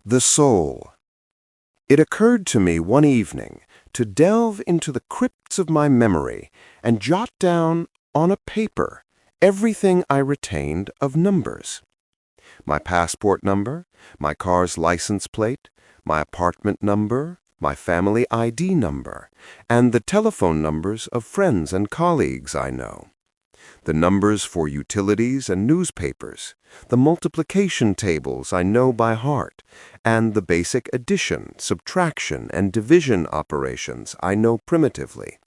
The soul. It occurred to me one evening to delve into the crypts of my memory and jot down on a paper everything I retained of numbers. My passport number, my car's license plate, my apartment number, my family ID number, and the telephone numbers of friends and colleagues I know. The numbers for utilities and newspapers, the multiplication tables I know by heart, and the basic addition, subtraction, and division operations I know primitively.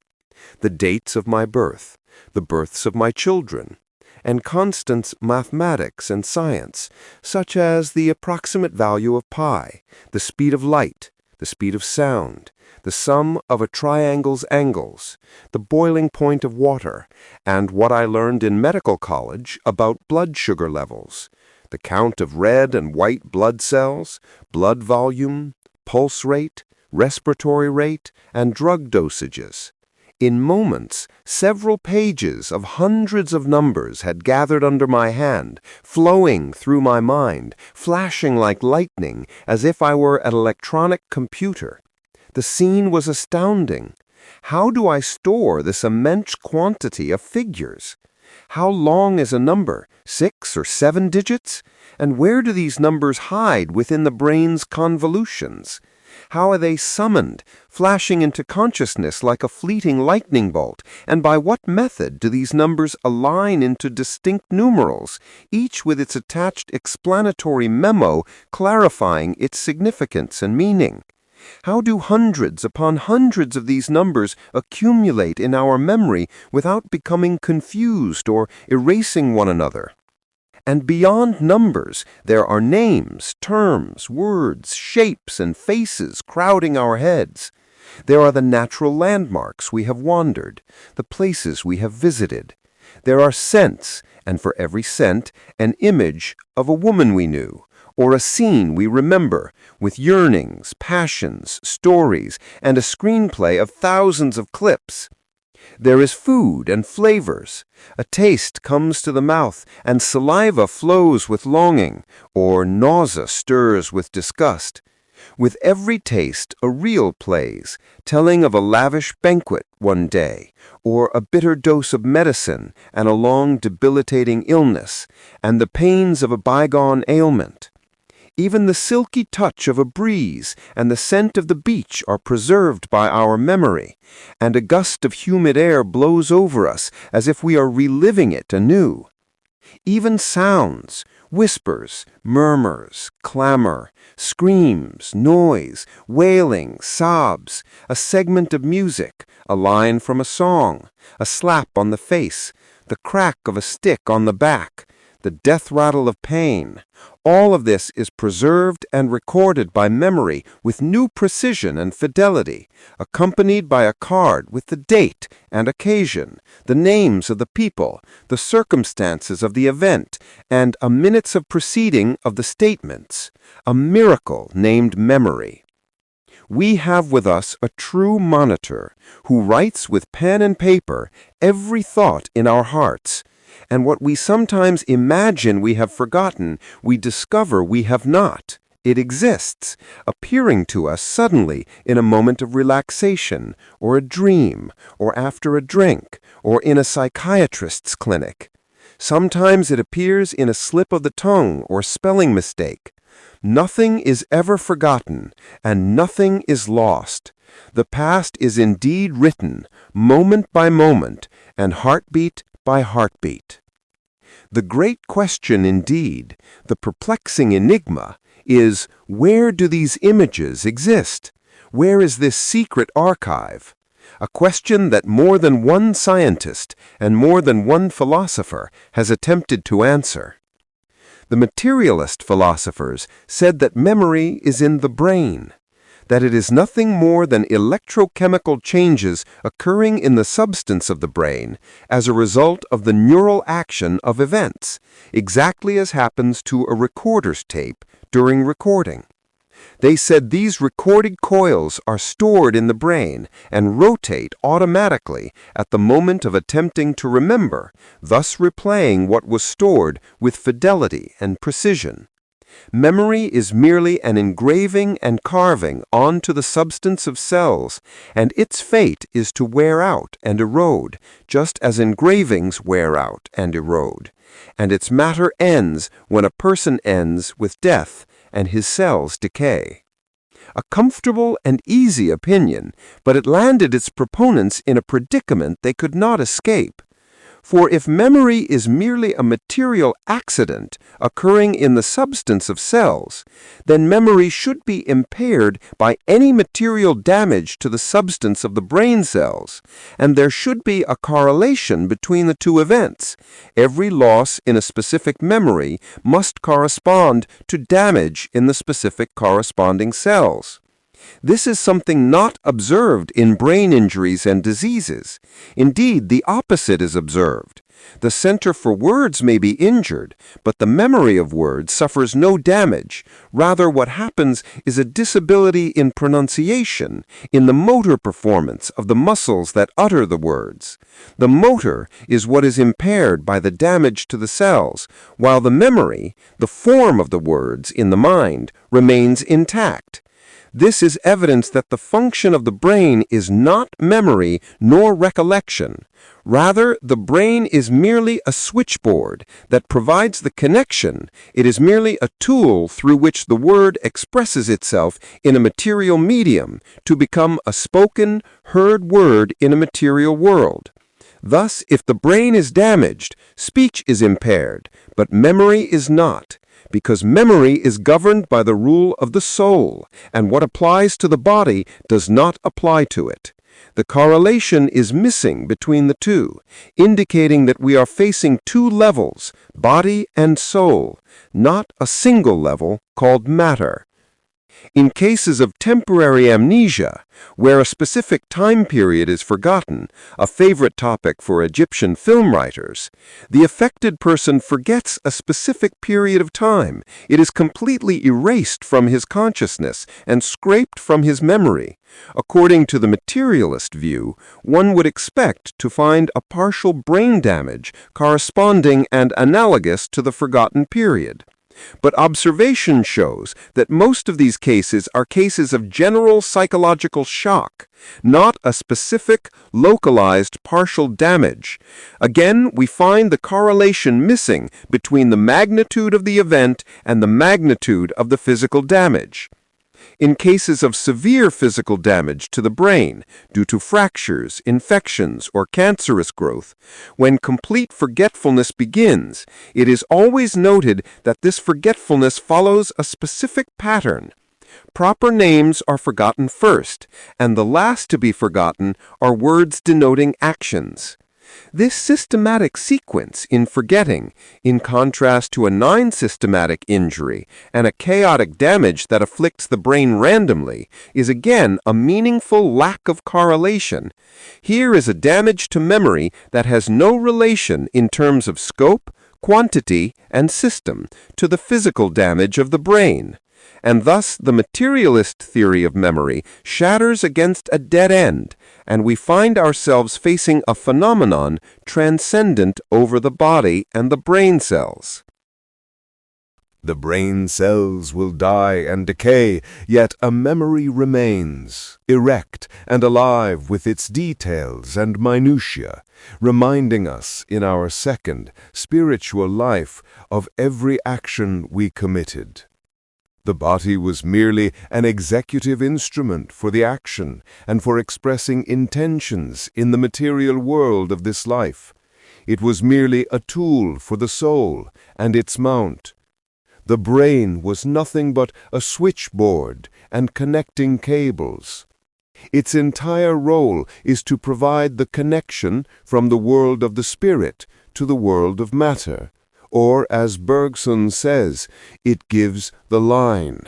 The dates of my birth, the births of my children, and constants mathematics and science, such as the approximate value of pi, the speed of light, the speed of sound, the sum of a triangle's angles, the boiling point of water, and what I learned in medical college about blood sugar levels, the count of red and white blood cells, blood volume, pulse rate, respiratory rate, and drug dosages. In moments, several pages of hundreds of numbers had gathered under my hand, flowing through my mind, flashing like lightning, as if I were an electronic computer. The scene was astounding. How do I store this immense quantity of figures? How long is a number, 6 or 7 digits? And where do these numbers hide within the brain's convolutions? How are they summoned, flashing into consciousness like a fleeting lightning bolt? And by what method do these numbers align into distinct numerals, each with its attached explanatory memo clarifying its significance and meaning? How do hundreds upon hundreds of these numbers accumulate in our memory without becoming confused or erasing one another? And beyond numbers, there are names, terms, words, shapes, and faces crowding our heads. There are the natural landmarks we have wandered, the places we have visited. There are scents, and for every scent, an image of a woman we knew, or a scene we remember, with yearnings, passions, stories, and a screenplay of thousands of clips. There is food and flavors. A taste comes to the mouth, and saliva flows with longing, or nausea stirs with disgust. With every taste, a reel plays, telling of a lavish banquet one day, or a bitter dose of medicine and a long debilitating illness, and the pains of a bygone ailment. Even the silky touch of a breeze and the scent of the beach are preserved by our memory, and a gust of humid air blows over us as if we are reliving it anew. Even sounds, whispers, murmurs, clamor, screams, noise, wailing, sobs, a segment of music, a line from a song, a slap on the face, the crack of a stick on the back, the death rattle of pain, all of this is preserved and recorded by memory with new precision and fidelity, accompanied by a card with the date and occasion, the names of the people, the circumstances of the event, and a minutes of proceeding of the statements, a miracle named memory. We have with us a true monitor who writes with pen and paper every thought in our hearts, and what we sometimes imagine we have forgotten, we discover we have not. It exists, appearing to us suddenly in a moment of relaxation, or a dream, or after a drink, or in a psychiatrist's clinic. Sometimes it appears in a slip of the tongue or spelling mistake. Nothing is ever forgotten, and nothing is lost. The past is indeed written, moment by moment, and heartbeat by heartbeat. The great question indeed, the perplexing enigma, is where do these images exist? Where is this secret archive? A question that more than one scientist and more than one philosopher has attempted to answer. The materialist philosophers said that memory is in the brain, that it is nothing more than electrochemical changes occurring in the substance of the brain as a result of the neural action of events, exactly as happens to a recorder's tape during recording. They said these recorded coils are stored in the brain and rotate automatically at the moment of attempting to remember, thus replaying what was stored with fidelity and precision. Memory is merely an engraving and carving onto the substance of cells, and its fate is to wear out and erode, just as engravings wear out and erode. And its matter ends when a person ends with death and his cells decay. A comfortable and easy opinion, but it landed its proponents in a predicament they could not escape. For if memory is merely a material accident occurring in the substance of cells, then memory should be impaired by any material damage to the substance of the brain cells, and there should be a correlation between the two events. Every loss in a specific memory must correspond to damage in the specific corresponding cells. This is something not observed in brain injuries and diseases. Indeed, the opposite is observed. The center for words may be injured, but the memory of words suffers no damage. Rather, what happens is a disability in pronunciation, in the motor performance of the muscles that utter the words. The motor is what is impaired by the damage to the cells, while the memory, the form of the words in the mind, remains intact. This is evidence that the function of the brain is not memory nor recollection. Rather, the brain is merely a switchboard that provides the connection. It is merely a tool through which the word expresses itself in a material medium to become a spoken, heard word in a material world. Thus, if the brain is damaged, speech is impaired, but memory is not, because memory is governed by the rule of the soul, and what applies to the body does not apply to it. The correlation is missing between the two, indicating that we are facing two levels, body and soul, not a single level called matter. In cases of temporary amnesia, where a specific time period is forgotten, a favorite topic for Egyptian film writers, the affected person forgets a specific period of time. It is completely erased from his consciousness and scraped from his memory. According to the materialist view, one would expect to find a partial brain damage corresponding and analogous to the forgotten period. But observation shows that most of these cases are cases of general psychological shock, not a specific, localized partial damage. Again, we find the correlation missing between the magnitude of the event and the magnitude of the physical damage. In cases of severe physical damage to the brain due to fractures, infections, or cancerous growth, when complete forgetfulness begins, it is always noted that this forgetfulness follows a specific pattern. Proper names are forgotten first, and the last to be forgotten are words denoting actions. This systematic sequence in forgetting, in contrast to a non-systematic injury and a chaotic damage that afflicts the brain randomly, is again a meaningful lack of correlation. Here is a damage to memory that has no relation in terms of scope, quantity, and system to the physical damage of the brain. And thus the materialist theory of memory shatters against a dead end, and we find ourselves facing a phenomenon transcendent over the body and the brain cells. The brain cells will die and decay, yet a memory remains, erect and alive with its details and minutiae, reminding us in our second, spiritual life of every action we committed. The body was merely an executive instrument for the action and for expressing intentions in the material world of this life. It was merely a tool for the soul and its mount. The brain was nothing but a switchboard and connecting cables. Its entire role is to provide the connection from the world of the spirit to the world of matter. Or, as Bergson says, it gives the line.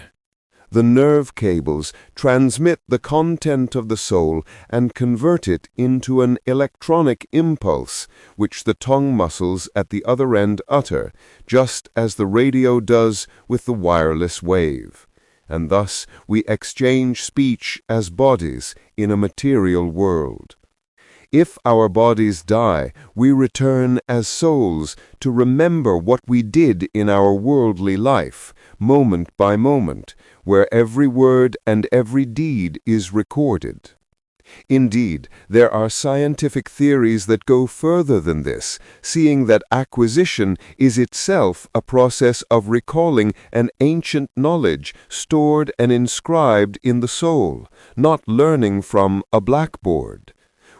The nerve cables transmit the content of the soul and convert it into an electronic impulse, which the tongue muscles at the other end utter, just as the radio does with the wireless wave. And thus we exchange speech as bodies in a material world. If our bodies die, we return as souls to remember what we did in our worldly life, moment by moment, where every word and every deed is recorded. Indeed, there are scientific theories that go further than this, seeing that acquisition is itself a process of recalling an ancient knowledge stored and inscribed in the soul, not learning from a blackboard.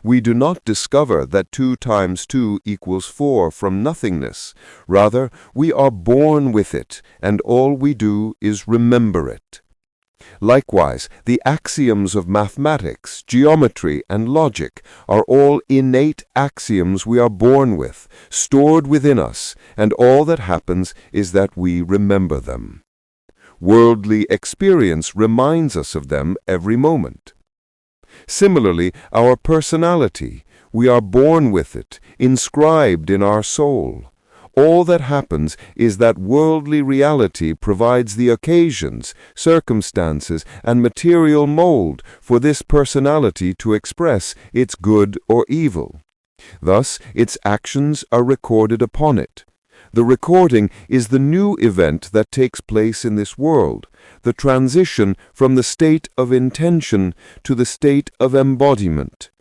We do not discover that 2 times 2 equals 4 from nothingness. Rather, we are born with it, and all we do is remember it. Likewise, the axioms of mathematics, geometry, and logic are all innate axioms we are born with, stored within us, and all that happens is that we remember them. Worldly experience reminds us of them every moment. Similarly, our personality, we are born with it, inscribed in our soul. All that happens is that worldly reality provides the occasions, circumstances, and material mold for this personality to express its good or evil. Thus, its actions are recorded upon it. The recording is the new event that takes place in this world, the transition from the state of intention to the state of embodiment.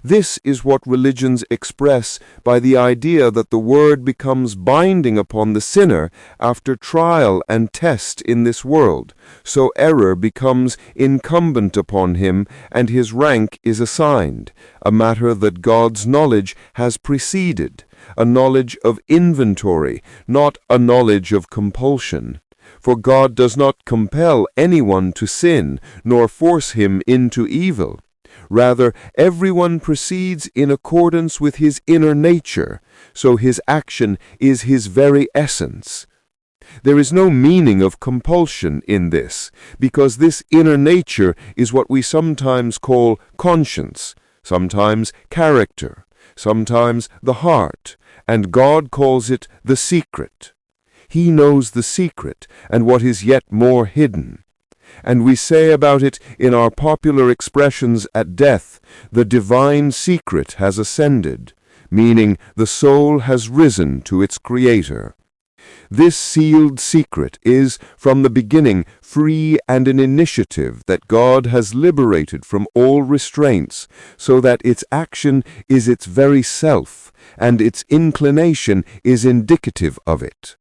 This is what religions express by the idea that the word becomes binding upon the sinner after trial and test in this world, so error becomes incumbent upon him and his rank is assigned, a matter that God's knowledge has preceded, a knowledge of inventory, not a knowledge of compulsion. For God does not compel anyone to sin, nor force him into evil. Rather, everyone proceeds in accordance with his inner nature, so his action is his very essence. There is no meaning of compulsion in this, because this inner nature is what we sometimes call conscience, sometimes character, sometimes the heart, and God calls it the secret. He knows the secret and what is yet more hidden. And we say about it in our popular expressions at death, the divine secret has ascended, meaning the soul has risen to its Creator. This sealed secret is, from the beginning, free and an initiative that God has liberated from all restraints, so that its action is its very self, and its inclination is indicative of it.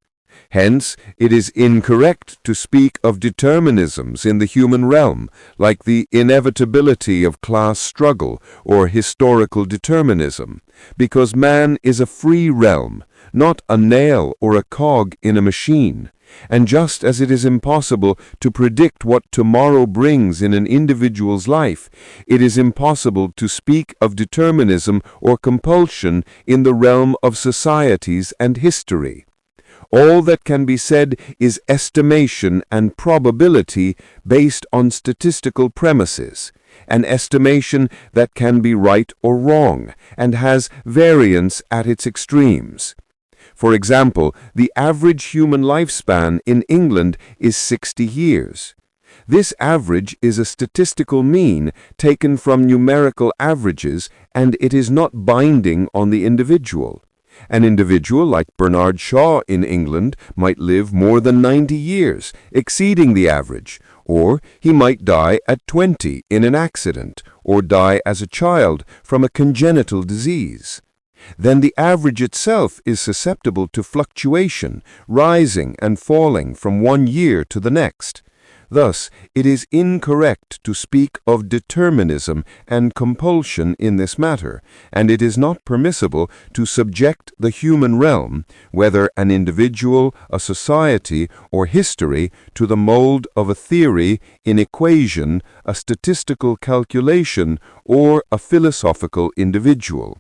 Hence, it is incorrect to speak of determinisms in the human realm, like the inevitability of class struggle or historical determinism, because man is a free realm, not a nail or a cog in a machine. And just as it is impossible to predict what tomorrow brings in an individual's life, it is impossible to speak of determinism or compulsion in the realm of societies and history. All that can be said is estimation and probability based on statistical premises, an estimation that can be right or wrong, and has variance at its extremes. For example, the average human lifespan in England is 60 years. This average is a statistical mean taken from numerical averages, and it is not binding on the individual. An individual like Bernard Shaw in England might live more than 90 years, exceeding the average, or he might die at 20 in an accident, or die as a child from a congenital disease. Then the average itself is susceptible to fluctuation, rising and falling from one year to the next. Thus, it is incorrect to speak of determinism and compulsion in this matter, and it is not permissible to subject the human realm, whether an individual, a society, or history, to the mold of a theory, an equation, a statistical calculation, or a philosophical individual.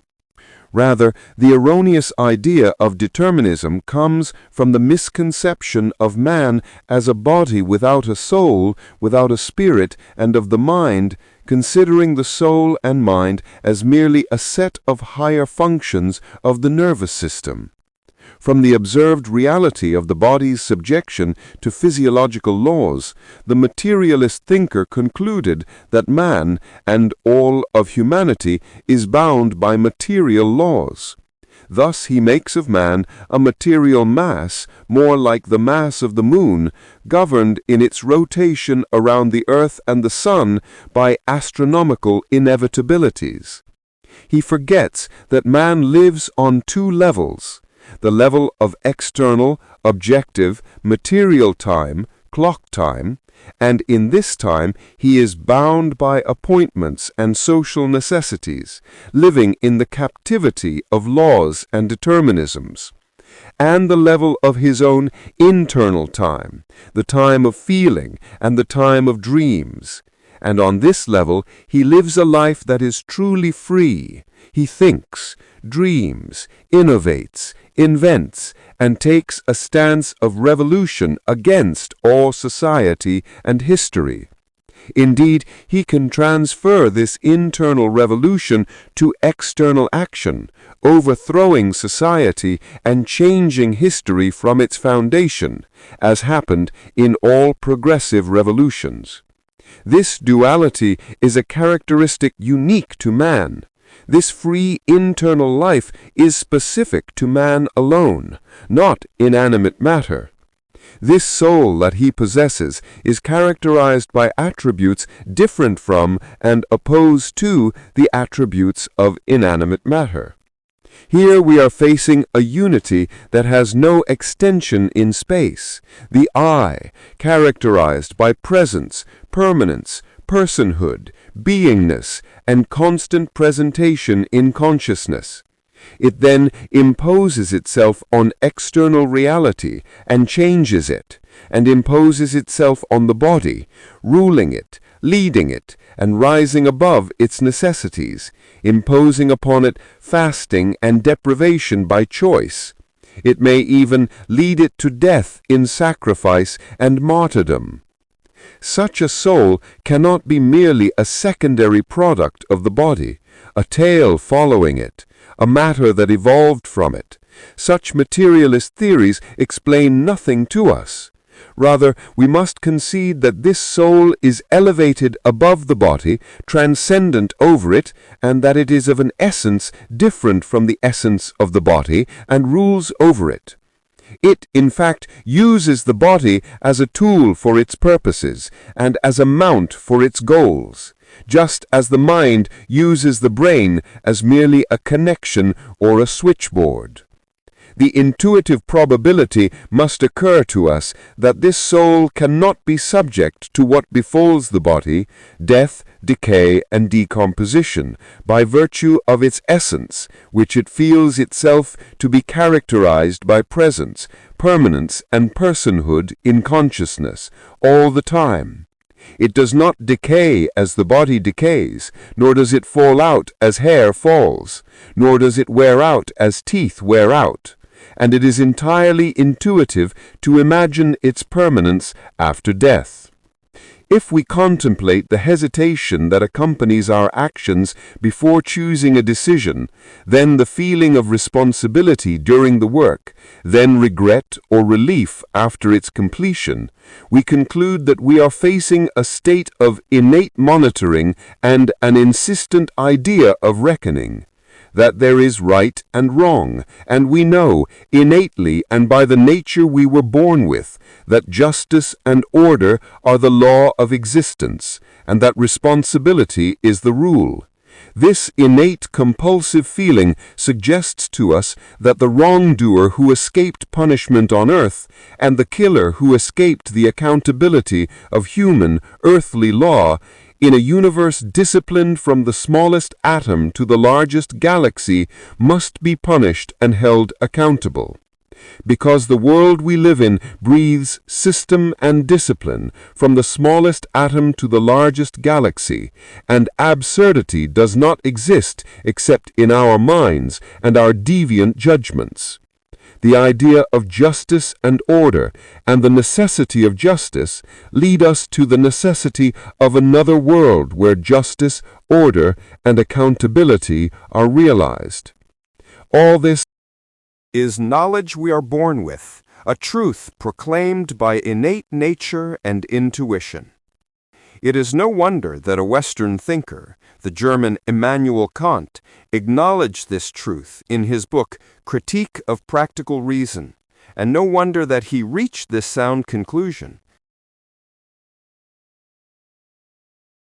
Rather, the erroneous idea of determinism comes from the misconception of man as a body without a soul, without a spirit, and of the mind, considering the soul and mind as merely a set of higher functions of the nervous system. From the observed reality of the body's subjection to physiological laws, the materialist thinker concluded that man, and all of humanity, is bound by material laws. Thus he makes of man a material mass, more like the mass of the moon, governed in its rotation around the earth and the sun by astronomical inevitabilities. He forgets that man lives on two levels: the level of external, objective, material time, clock time, and in this time he is bound by appointments and social necessities, living in the captivity of laws and determinisms, and the level of his own internal time, the time of feeling and the time of dreams. And on this level he lives a life that is truly free. He thinks, dreams, innovates, invents, and takes a stance of revolution against all society and history. Indeed, he can transfer this internal revolution to external action, overthrowing society and changing history from its foundation, as happened in all progressive revolutions. This duality is a characteristic unique to man. This free internal life is specific to man alone, not inanimate matter. This soul that he possesses is characterized by attributes different from and opposed to the attributes of inanimate matter. Here we are facing a unity that has no extension in space, the I, characterized by presence, permanence, personhood, beingness, and constant presentation in consciousness. It then imposes itself on external reality and changes it, and imposes itself on the body, ruling it, leading it, and rising above its necessities, imposing upon it fasting and deprivation by choice. It may even lead it to death in sacrifice and martyrdom. Such a soul cannot be merely a secondary product of the body, a tail following it, a matter that evolved from it. Such materialist theories explain nothing to us. Rather, we must concede that this soul is elevated above the body, transcendent over it, and that it is of an essence different from the essence of the body and rules over it. It, in fact, uses the body as a tool for its purposes and as a mount for its goals, just as the mind uses the brain as merely a connection or a switchboard. The intuitive probability must occur to us that this soul cannot be subject to what befalls the body, death, decay, and decomposition, by virtue of its essence, which it feels itself to be characterized by presence, permanence, and personhood in consciousness, all the time. It does not decay as the body decays, nor does it fall out as hair falls, nor does it wear out as teeth wear out, and it is entirely intuitive to imagine its permanence after death. If we contemplate the hesitation that accompanies our actions before choosing a decision, then the feeling of responsibility during the work, then regret or relief after its completion, we conclude that we are facing a state of innate monitoring and an insistent idea of reckoning, that there is right and wrong, and we know, innately and by the nature we were born with, that justice and order are the law of existence, and that responsibility is the rule. This innate compulsive feeling suggests to us that the wrongdoer who escaped punishment on earth, and the killer who escaped the accountability of human, earthly law, in a universe disciplined from the smallest atom to the largest galaxy, must be punished and held accountable. Because the world we live in breathes system and discipline from the smallest atom to the largest galaxy, and absurdity does not exist except in our minds and our deviant judgments. The idea of justice and order and the necessity of justice lead us to the necessity of another world where justice, order, and accountability are realized. All this is knowledge we are born with, a truth proclaimed by innate nature and intuition. It is no wonder that a Western thinker, the German Immanuel Kant, acknowledged this truth in his book Critique of Practical Reason, and no wonder that he reached this sound conclusion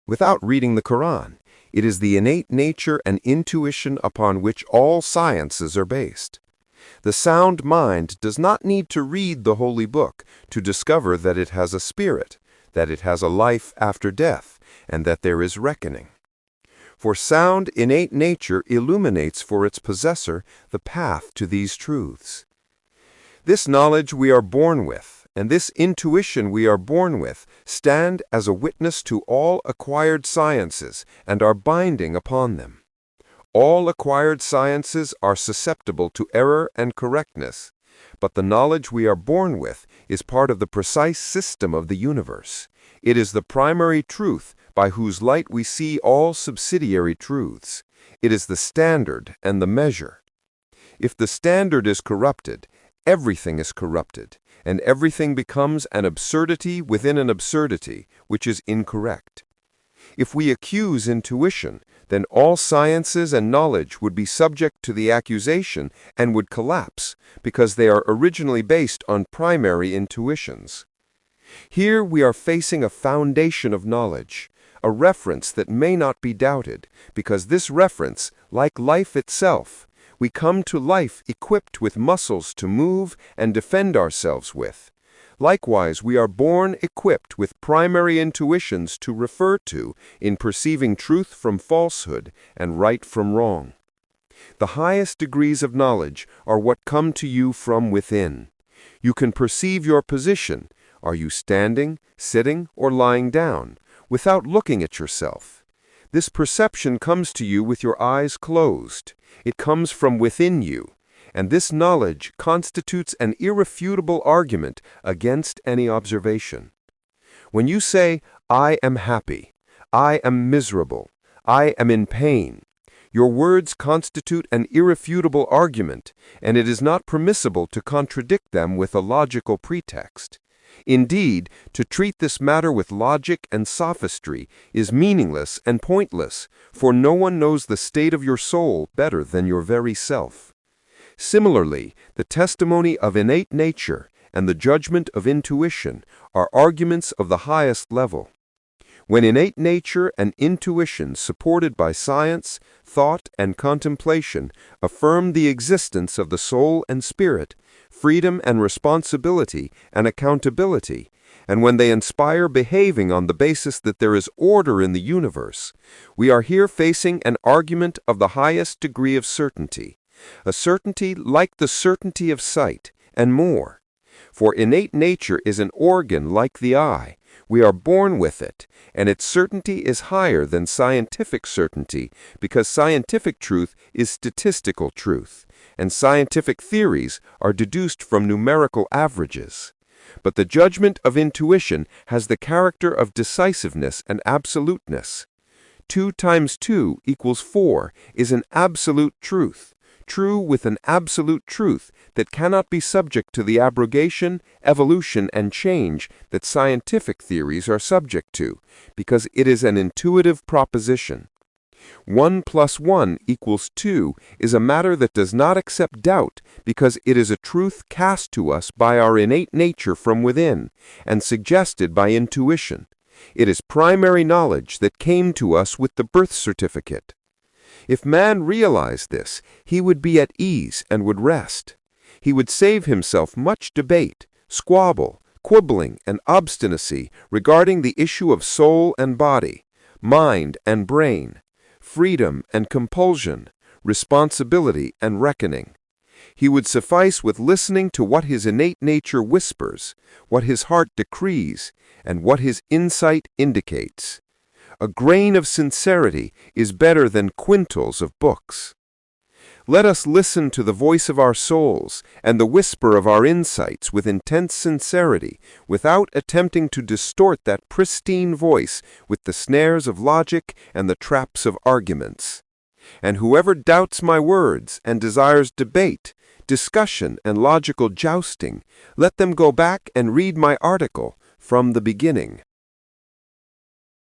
without reading the Quran. It is the innate nature and intuition upon which all sciences are based. The sound mind does not need to read the holy book to discover that it has a spirit, that it has a life after death, and that there is reckoning. For sound innate nature illuminates for its possessor the path to these truths. This knowledge we are born with, and this intuition we are born with, stand as a witness to all acquired sciences and are binding upon them. All acquired sciences are susceptible to error and correctness, but the knowledge we are born with is part of the precise system of the universe. It is the primary truth by whose light we see all subsidiary truths. It is the standard and the measure. If the standard is corrupted, everything is corrupted, and everything becomes an absurdity within an absurdity, which is incorrect. If we accuse intuition, then all sciences and knowledge would be subject to the accusation and would collapse, because they are originally based on primary intuitions. Here we are facing a foundation of knowledge, a reference that may not be doubted, because this reference, like life itself, we come to life equipped with muscles to move and defend ourselves with. Likewise, we are born equipped with primary intuitions to refer to in perceiving truth from falsehood and right from wrong. The highest degrees of knowledge are what come to you from within. You can perceive your position. Are you standing, sitting, or lying down, without looking at yourself? This perception comes to you with your eyes closed. It comes from within you, and this knowledge constitutes an irrefutable argument against any observation. When you say, "I am happy," "I am miserable," "I am in pain," your words constitute an irrefutable argument, and it is not permissible to contradict them with a logical pretext. Indeed, to treat this matter with logic and sophistry is meaningless and pointless, for no one knows the state of your soul better than your very self. Similarly, the testimony of innate nature and the judgment of intuition are arguments of the highest level. When innate nature and intuition, supported by science, thought, and contemplation, affirm the existence of the soul and spirit, freedom and responsibility and accountability, and when they inspire behaving on the basis that there is order in the universe, we are here facing an argument of the highest degree of certainty, a certainty like the certainty of sight, and more. For innate nature is an organ like the eye. We are born with it, and its certainty is higher than scientific certainty because scientific truth is statistical truth, and scientific theories are deduced from numerical averages. But the judgment of intuition has the character of decisiveness and absoluteness. 2 times 2 equals 4 is an absolute truth, true with an absolute truth that cannot be subject to the abrogation, evolution, and change that scientific theories are subject to, because it is an intuitive proposition. 1 plus 1 equals 2 is a matter that does not accept doubt because it is a truth cast to us by our innate nature from within and suggested by intuition. It is primary knowledge that came to us with the birth certificate. If man realized this, he would be at ease and would rest. He would save himself much debate, squabble, quibbling, and obstinacy regarding the issue of soul and body, mind and brain, freedom and compulsion, responsibility and reckoning. He would suffice with listening to what his innate nature whispers, what his heart decrees, and what his insight indicates. A grain of sincerity is better than quintals of books. Let us listen to the voice of our souls and the whisper of our insights with intense sincerity, without attempting to distort that pristine voice with the snares of logic and the traps of arguments. And whoever doubts my words and desires debate, discussion, and logical jousting, let them go back and read my article from the beginning.